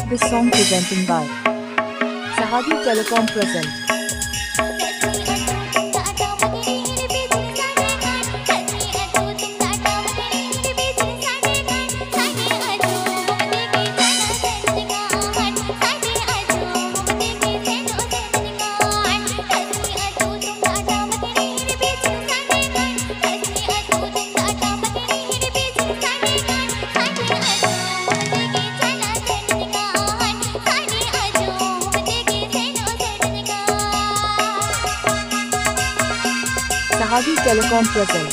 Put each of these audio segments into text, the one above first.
This song presented by Sahagi Telecom present. Sahagi Telecom present.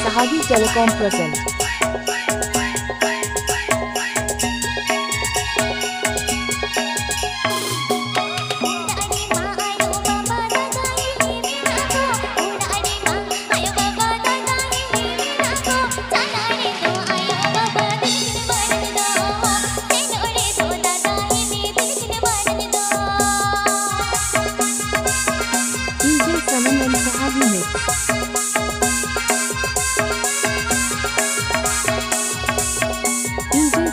Sahagi Telecom present.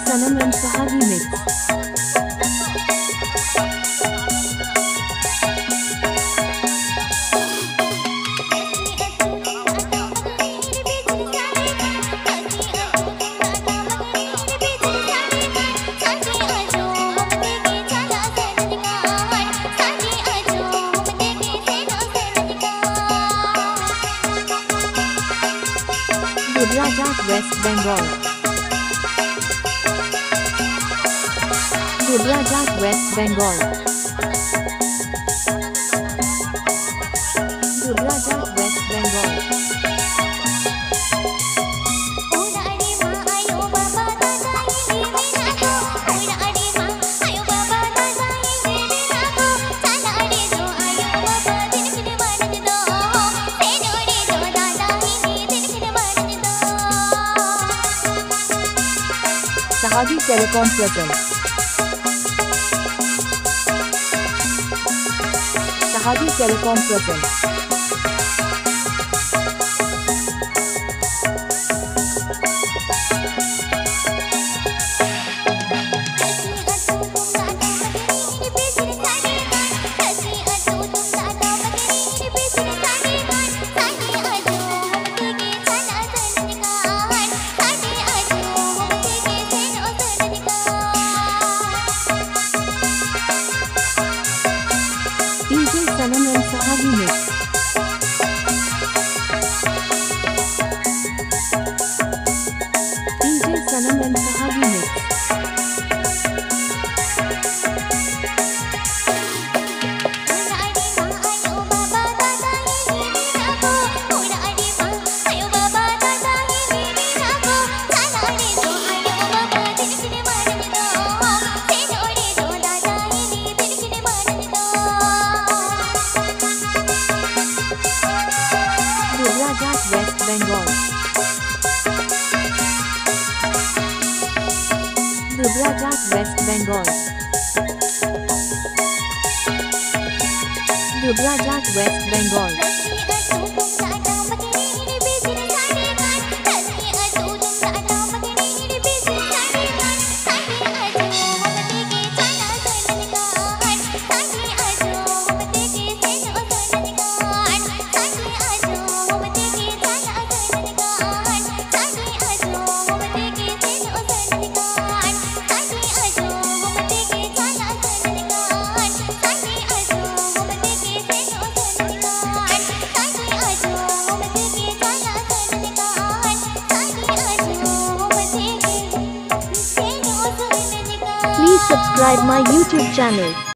Sanam and Sahagi mix. Dudrajat, West Bengal. Dudrajat, West Bengal. Dudrajat, West Bengal. Sahagi Telecom present. Sahagi Telecom present. Sanam and Sahagi mix. DJ Sanam and Sahagi mix. Dudrajat, West Bengal. Dudrajat, West Bengal. Dudrajat, West Bengal. Please subscribe my YouTube channel.